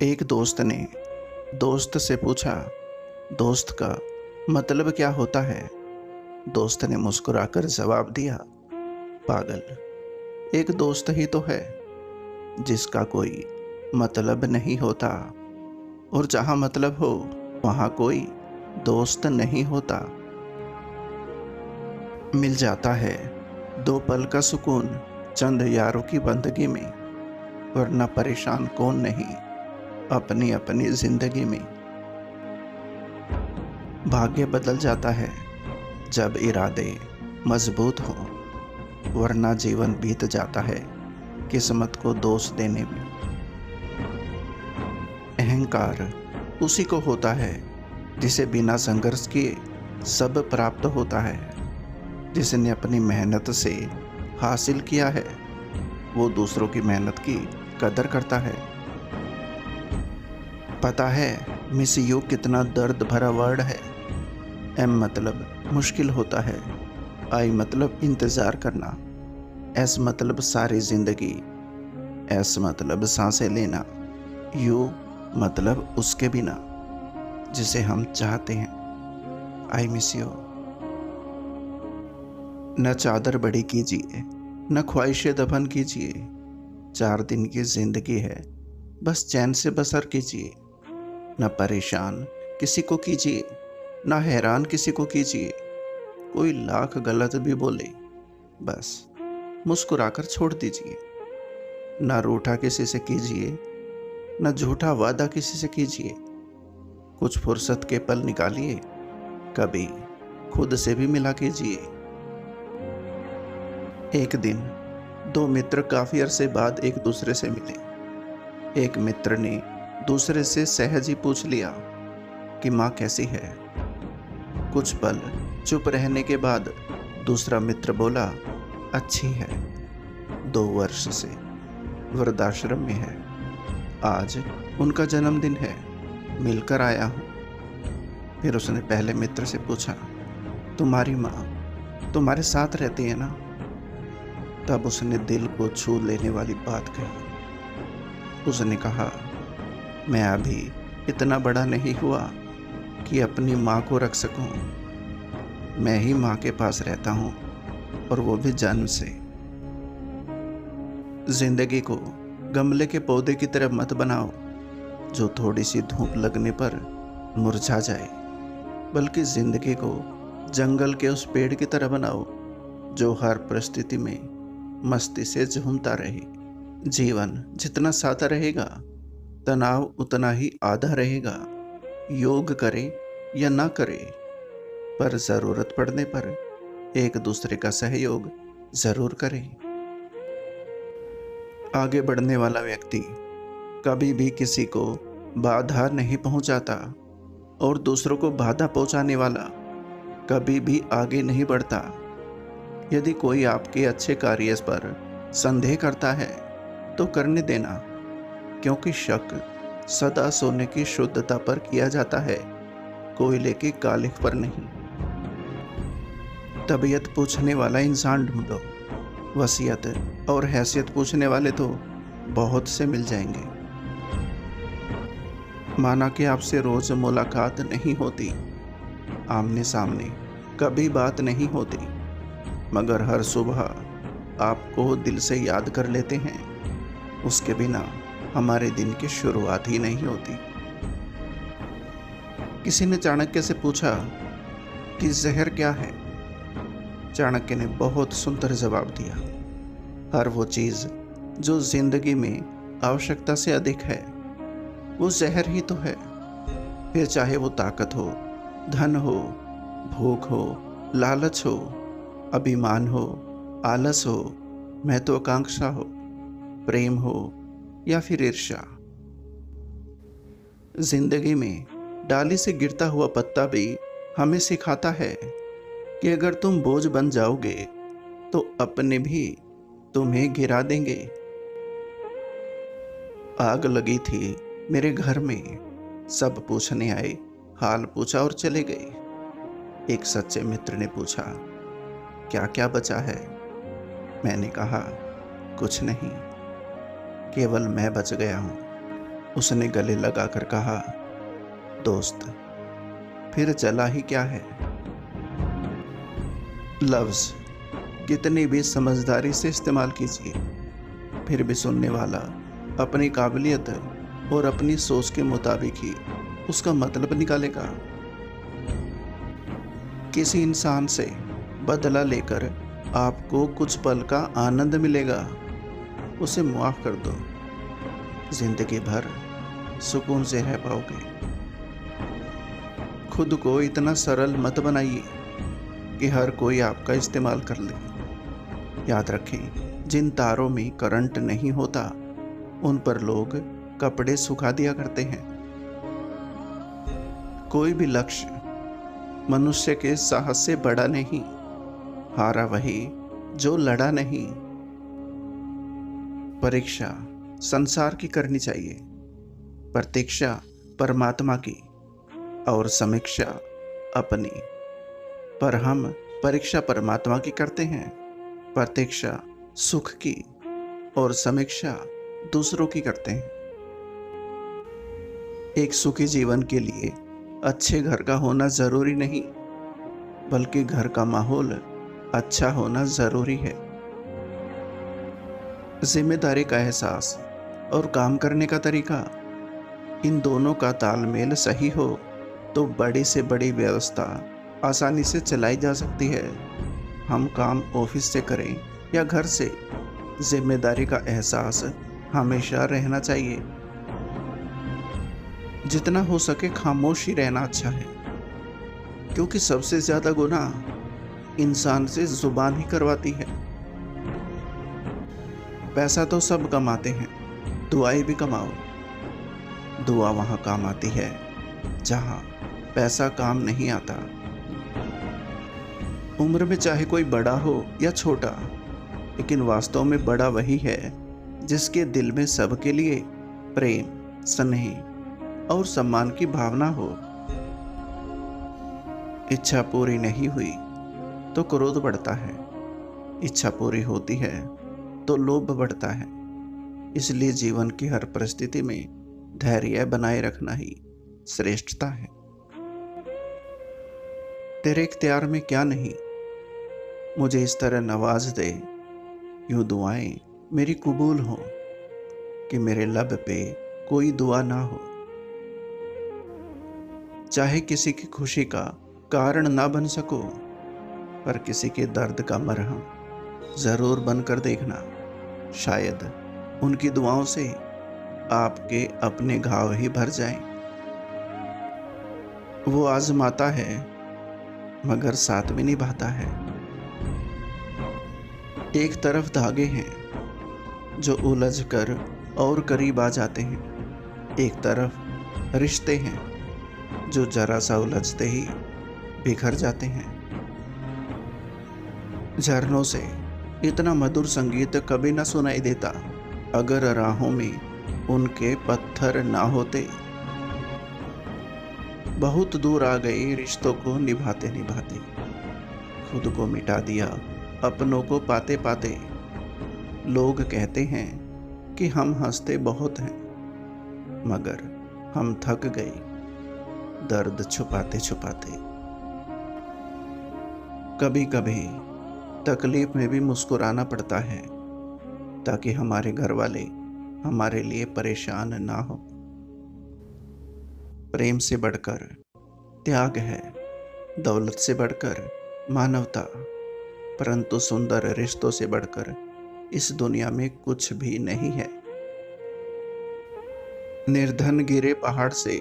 एक दोस्त ने दोस्त से पूछा, दोस्त का मतलब क्या होता है? दोस्त ने मुस्कुराकर जवाब दिया, पागल। एक दोस्त ही तो है जिसका कोई मतलब नहीं होता, और जहां मतलब हो वहां कोई दोस्त नहीं होता। मिल जाता है दो पल का सुकून चंद यारों की बंदगी में, वरना परेशान कौन नहीं अपनी अपनी जिंदगी में। भाग्य बदल जाता है जब इरादे मजबूत हों, वरना जीवन बीत जाता है किस्मत को दोष देने में। अहंकार उसी को होता है जिसे बिना संघर्ष किए सब प्राप्त होता है। जिसने अपनी मेहनत से हासिल किया है वो दूसरों की मेहनत की कदर करता है। पता है मिस यू कितना दर्द भरा वर्ड है। एम मतलब मुश्किल होता है, आई मतलब इंतज़ार करना, एस मतलब सारी जिंदगी, एस मतलब सांसें लेना, यू मतलब उसके बिना जिसे हम चाहते हैं। I miss you. न चादर बड़ी कीजिए, न ख्वाहिशें दफन कीजिए। 4 दिन की जिंदगी है, बस चैन से बसर कीजिए। न परेशान किसी को कीजिए, न हैरान किसी को कीजिए। कोई लाख गलत भी बोले, बस मुस्कुराकर छोड़ दीजिए। न रूठा किसी से कीजिए, न झूठा वादा किसी से कीजिए। कुछ फुर्सत के पल निकालिए, कभी खुद से भी मिला कीजिए। एक दिन दो मित्र काफी अरसे बाद एक दूसरे से मिले। एक मित्र ने दूसरे से सहज ही पूछ लिया कि माँ कैसी है। कुछ पल चुप रहने के बाद दूसरा मित्र बोला, अच्छी है, 2 वर्ष से वृद्धाश्रम में है। आज उनका जन्मदिन है, मिलकर आया हूँ। फिर उसने पहले मित्र से पूछा, तुम्हारी माँ तुम्हारे साथ रहती है ना? तब उसने दिल को छू लेने वाली बात कही। उसने कहा, मैं अभी इतना बड़ा नहीं हुआ कि अपनी माँ को रख सकूं। मैं ही माँ के पास रहता हूँ, और वो भी जन्म से। जिंदगी को गमले के पौधे की तरह मत बनाओ जो थोड़ी सी धूप लगने पर मुरझा जाए, बल्कि जिंदगी को जंगल के उस पेड़ की तरह बनाओ जो हर परिस्थिति में मस्ती से झूमता रहे। जीवन जितना सादा रहेगा, तनाव उतना ही आधा रहेगा। योग करे या ना करे, पर जरूरत पड़ने पर एक दूसरे का सहयोग जरूर करें। आगे बढ़ने वाला व्यक्ति कभी भी किसी को बाधा नहीं पहुंचाता, और दूसरों को बाधा पहुंचाने वाला कभी भी आगे नहीं बढ़ता। यदि कोई आपके अच्छे कार्य पर संदेह करता है तो करने देना, क्योंकि शक सदा सोने की शुद्धता पर किया जाता है, कोयले की कालिख पर नहीं। तबीयत पूछने वाला इंसान ढूंढो, वसीयत और हैसियत पूछने वाले तो बहुत से मिल जाएंगे। माना कि आपसे रोज मुलाकात नहीं होती, आमने सामने कभी बात नहीं होती, मगर हर सुबह आपको दिल से याद कर लेते हैं। उसके बिना हमारे दिन की शुरुआत ही नहीं होती। किसी ने चाणक्य से पूछा कि जहर क्या है? चाणक्य ने बहुत सुंदर जवाब दिया, हर वो चीज जो जिंदगी में आवश्यकता से अधिक है वो जहर ही तो है। फिर चाहे वो ताकत हो, धन हो, भूख हो, लालच हो, अभिमान हो, आलस हो, महत्वाकांक्षा हो, प्रेम हो या फिर ईर्ष्या। जिंदगी में डाली से गिरता हुआ पत्ता भी हमें सिखाता है कि अगर तुम बोझ बन जाओगे तो अपने भी तुम्हें गिरा देंगे। आग लगी थी मेरे घर में, सब पूछने आए, हाल पूछा और चले गए। एक सच्चे मित्र ने पूछा, क्या क्या बचा है? मैंने कहा, कुछ नहीं, केवल मैं बच गया हूँ। उसने गले लगाकर कहा, दोस्त, फिर चला ही क्या है। लफ्ज कितनी भी समझदारी से इस्तेमाल कीजिए, फिर भी सुनने वाला अपनी काबिलियत और अपनी सोच के मुताबिक ही उसका मतलब निकालेगा। किसी इंसान से बदला लेकर आपको कुछ पल का आनंद मिलेगा, उसे माफ कर दो, जिंदगी भर सुकून से रह पाओगे। खुद को इतना सरल मत बनाइए कि हर कोई आपका इस्तेमाल कर ले। याद रखें, जिन तारों में करंट नहीं होता उन पर लोग कपड़े सुखा दिया करते हैं। कोई भी लक्ष्य मनुष्य के साहस से बड़ा नहीं, हारा वही जो लड़ा नहीं। परीक्षा संसार की करनी चाहिए, प्रतीक्षा परमात्मा की और समीक्षा अपनी। पर हम परीक्षा परमात्मा की करते हैं, प्रतीक्षा सुख की और समीक्षा दूसरों की करते हैं। एक सुखी जीवन के लिए अच्छे घर का होना जरूरी नहीं, बल्कि घर का माहौल अच्छा होना जरूरी है। जिम्मेदारी का एहसास और काम करने का तरीका, इन दोनों का तालमेल सही हो तो बड़ी से बड़ी व्यवस्था आसानी से चलाई जा सकती है। हम काम ऑफिस से करें या घर से, जिम्मेदारी का एहसास हमेशा रहना चाहिए। जितना हो सके खामोश ही रहना अच्छा है, क्योंकि सबसे ज्यादा गुनाह इंसान से जुबान ही करवाती है। पैसा तो सब कमाते हैं, दुआएं भी कमाओ। दुआ वहां काम आती है जहां पैसा काम नहीं आता। उम्र में चाहे कोई बड़ा हो या छोटा, लेकिन वास्तव में बड़ा वही है जिसके दिल में सबके लिए प्रेम, स्नेह और सम्मान की भावना हो। इच्छा पूरी नहीं हुई तो क्रोध बढ़ता है, इच्छा पूरी होती है तो लोभ बढ़ता है। इसलिए जीवन की हर परिस्थिति में धैर्य बनाए रखना ही श्रेष्ठता है। तेरे इख्तियार में क्या नहीं, मुझे इस तरह नवाज दे, यूं दुआएं मेरी कबूल हो कि मेरे लब पे कोई दुआ ना हो। चाहे किसी की खुशी का कारण ना बन सको, पर किसी के दर्द का मरहम जरूर बनकर देखना। शायद उनकी दुआओं से आपके अपने घाव ही भर जाएं। वो आजमाता है मगर साथ में निभाता है। एक तरफ धागे हैं जो उलझ कर और करीब आ जाते हैं, एक तरफ रिश्ते हैं जो जरा सा उलझते ही बिखर जाते हैं। झरनों से इतना मधुर संगीत कभी न सुनाई देता अगर राहों में उनके पत्थर ना होते। बहुत दूर आ गई रिश्तों को निभाते निभाते, खुद को मिटा दिया अपनों को पाते पाते। लोग कहते हैं कि हम हंसते बहुत हैं, मगर हम थक गए दर्द छुपाते छुपाते। कभी कभी तकलीफ में भी मुस्कुराना पड़ता है ताकि हमारे घर वाले हमारे लिए परेशान ना हो। प्रेम से बढ़कर त्याग है, दौलत से बढ़कर मानवता, परंतु सुंदर रिश्तों से बढ़कर इस दुनिया में कुछ भी नहीं है। निर्धन गिरे पहाड़ से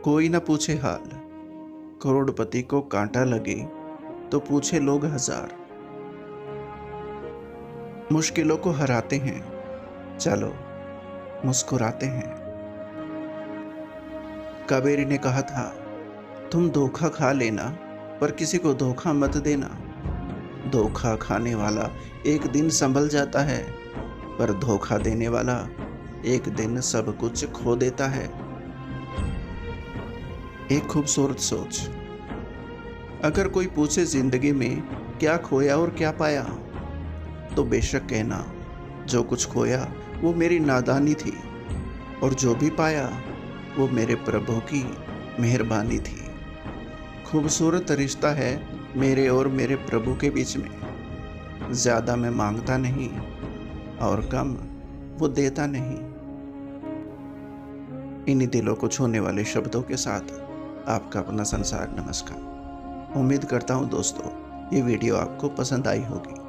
कोई न पूछे हाल, करोड़पति को कांटा लगे तो पूछे लोग हजार। मुश्किलों को हराते हैं, चलो मुस्कुराते हैं। कबीर ने कहा था, तुम धोखा खा लेना पर किसी को धोखा मत देना। धोखा खाने वाला एक दिन संभल जाता है, पर धोखा देने वाला एक दिन सब कुछ खो देता है। एक खूबसूरत सोच। अगर कोई पूछे जिंदगी में क्या खोया और क्या पाया, तो बेशक कहना, जो कुछ खोया वो मेरी नादानी थी और जो भी पाया वो मेरे प्रभु की मेहरबानी थी। खूबसूरत रिश्ता है मेरे और मेरे प्रभु के बीच में। ज़्यादा मैं मांगता नहीं और कम वो देता नहीं। इन्हीं दिलों को छूने वाले शब्दों के साथ आपका अपना संसार नमस्कार। उम्मीद करता हूँ दोस्तों ये वीडियो आपको पसंद आई होगी।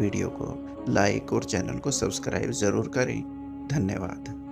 वीडियो को लाइक और चैनल को सब्सक्राइब ज़रूर करें। धन्यवाद।